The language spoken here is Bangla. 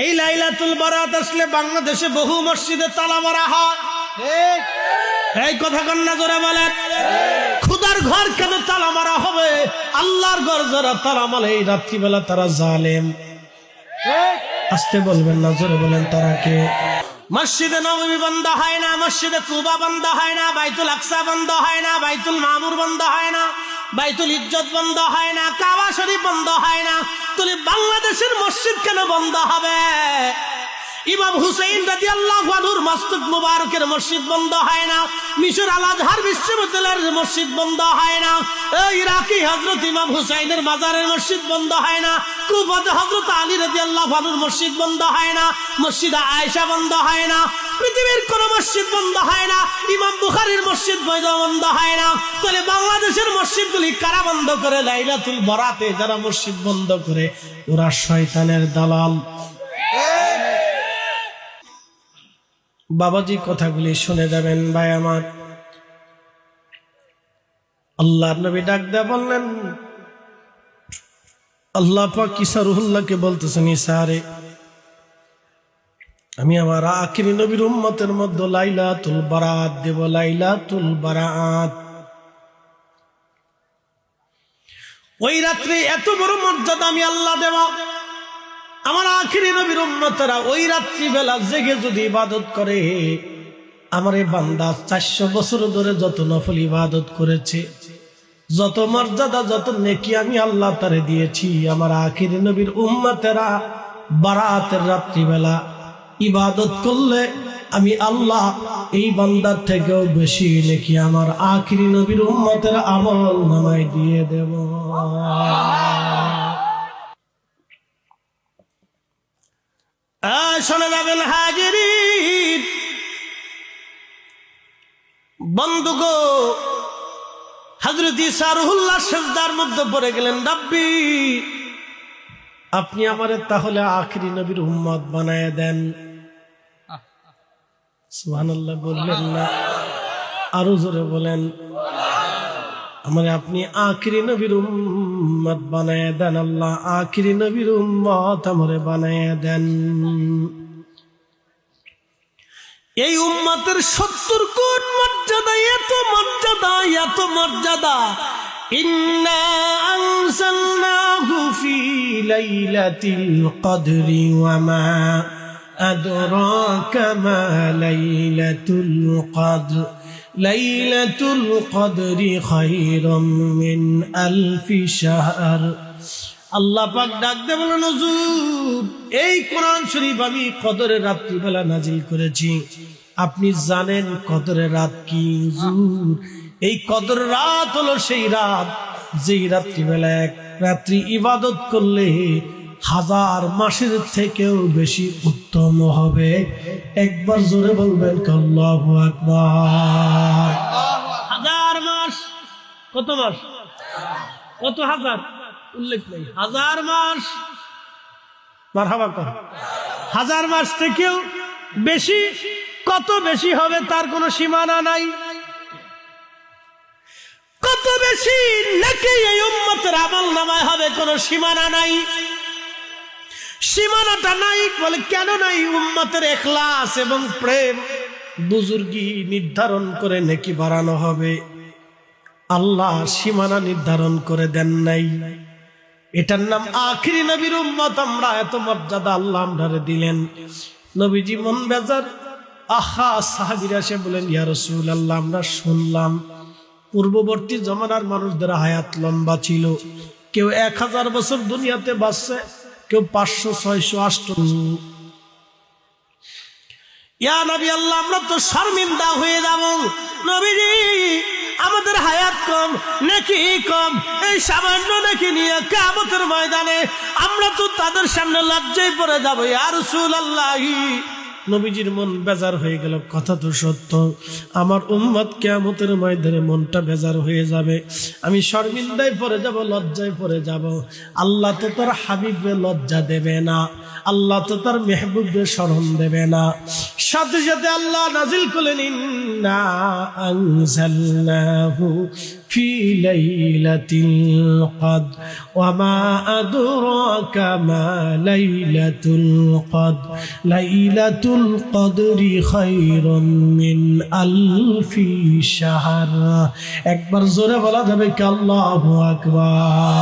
এই লাইলাতুল বারাত আসলে বাংলাদেশে বহু মসজিদে তালা মারা হয়। এই কথা কন্যা জোরে বলেন, খুদার ঘর কেন তালা মারা হবে? আল্লাহর ঘর যারা তালা মারে এই রাত্রিবেলা তারা জালেম। আসতে বলবেন না, জোরে বলেন তারা কে? মসজিদে নববী বন্ধ হয় না, মসজিদে কুবা বন্ধ হয় না, বাইতুল আকসা বন্ধ হয় না, বাইতুল মামুর বন্ধ হয় না, বাইতুল ইজ্জত বন্ধ হয় না, কাবা শরীফ বন্ধ হয় না। তাহলে বাংলাদেশের মসজিদ কেন বন্ধ হবে? ইমাম হুসাইন রাদিয়াল্লাহু আনহুর মসজিদ মুবারকের মসজিদ বন্ধ হয় না, মিশর আল আজহার বিশ্ববিদ্যালয়ের মসজিদ বন্ধ হয় না, ইরাকি হযরত ইমাম হুসাইনের মাজারের মসজিদ বন্ধ হয় না, কুফাতে হযরত আলী রাদিয়াল্লাহু আনহুর মসজিদ বন্ধ হয় না, মসজিদে আয়েশা বন্ধ হয় না, পৃথিবীর কোন মসজিদ বন্ধ হয় না, ইমাম বুখারীর মসজিদ বন্ধ হয় না। তাহলে বাংলাদেশের মসজিদগুলি কারা বন্ধ করে? লাইলাতুল বারাতে যারা মসজিদ বন্ধ করে ওরা শয়তানের দালাল। বাবাজি কথাগুলি শুনে যাবেন ভাই আমার। আল্লাহর নবী ডাক দেয়া বললেন, আল্লাহ পাক ঈসা রুহুল্লাহকে বলতেছেন, ঈসা রে, আমি আমার আখিরি নবীর উম্মতের মধ্যে লাইলাতুল বারাত দেব, লাইলাতুল বারাত। ওই রাত্রে এত বড় মর্যাদা আমি আল্লাহ দেব, আমার আখিরি নবীর উম্মতেরা ওই রাত্রি বেলা জেগে যদি ইবাদত করে, আমার এই বান্দা 400 বছর ধরে যত নফল ইবাদত করেছে, যত মর্যাদা, যত নেকি আমি আল্লাহ তারে দিয়েছি, আমার আখিরি নবীর উম্মতেরা বারাতের রাত্রি বেলা ইবাদত করলে আমি আল্লাহ এই বান্দার থেকেও বেশি নেকি আমার আখিরি নবীর উম্মতের আমল নামায় দিয়ে দেব। শোনা যাবেন হাজিরিন বন্ধুগো, হযরত ঈসা রুহুল্লাহ সিজদার মধ্যে পড়ে গেলেন, রব্বি আপনি আমারে তাহলে আখিরি নবীর উম্মত বানায় দেন। সুবহানাল্লাহ বললেন না? আরো জোরে বলেন, আমারে আপনি আখিরি নবীর উম্মত বানায় দেন আল্লাহ, আখিরি নবীর উম্মত আমারে বানায় দেন। এই উম্মতের 70 কোটি মর্যাদা, এত মর্যাদা, এত মর্যাদা। ইন্না আনজালনাহু ফি লাইলাতিল কদরি ওয়া মা আদরাকা মা লাইলাতুল কদর লাইলাতুল কদরি খায়রুম মিন আলফি শাহর। আল্লাহ পাক ডাক দিয়ে বলেন, হুজুর এই কোরআন শরীফ আমি কদরের রাত্রিবেলা নাজিল করেছি, আপনি জানেন কদরের রাত কি? হুজুর এই কদর রাত হলো সেই রাত যেই রাত্রিবেলা এক রাত্রি ইবাদত করলে 1000 মাসের থেকেও বেশি উত্তম হবে। একবার জোরে বলবেন আল্লাহু আকবার। 1000 মাস, কত মাস, কত হাজার উল্লেখ নেই, 1000 মাস। মারহাবা কর। 1000 মাস থেকেও বেশি, কত বেশি হবে তার কোনো সীমানা নাই। কত বেশি নাকি এই উম্মতের আমলনামায় হবে কোনো সীমানা নাই। সীমানাটা নাই বলে কেন নাই? উম্মতের ইখলাস এবং প্রেম বুজুর্গি নির্ধারণ করে নেকি বাড়ানো হবে। আল্লাহ সীমানা নির্ধারণ করে দেন নাই। এটার নাম আখিরি নবীর উম্মত। আমরা এত মর্যাদা আল্লাহ আমরারে দিলেন। নবীজি মন বেজার, আহা সাহাবীরা এসে বলেন, ইয়া রাসূলুল্লাহ আমরা শুনলাম পূর্ববর্তী জমানার মানুষদের হায়াত লম্বা ছিল, কেউ 1000 বছর দুনিয়াতে বাঁচছে, কেউ 500, 600, 800। ইয়া নবী আল্লাহ আমরা তো শর্মিন্দা হয়ে যাব। নবীজি আমাদের হায়াত কম, নেকি কম, এই সামান্য নেকি নিয়ে কিয়ামতের ময়দানে আমরা তো তাদের সামনে লজ্জায় পড়ে যাব। ইয়া রাসূলুল্লাহ, নবীজির মন বেজার হয়ে গেল। কথা তো সত্য, আমার উম্মত কিয়ামতের ময়দানে মনটা বেজার হয়ে যাবে, আমি শর্মিন্দায় পড়ে যাব, লজ্জায় পড়ে যাব। আল্লাহ তো তার হাবিবকে লজ্জা দেবে না, আল্লাহ তো তার মেহবুবকে শরম দেবে না। সাথে সাথে আল্লাহ নাজিল করলেন, ইন্না আনজালনাহু في ليلة القدر وما أدراك ما ليلة القدر ليلة القدر خير من ألف شهر একবার জোরে বলা যাবে কি আল্লাহু আকবার।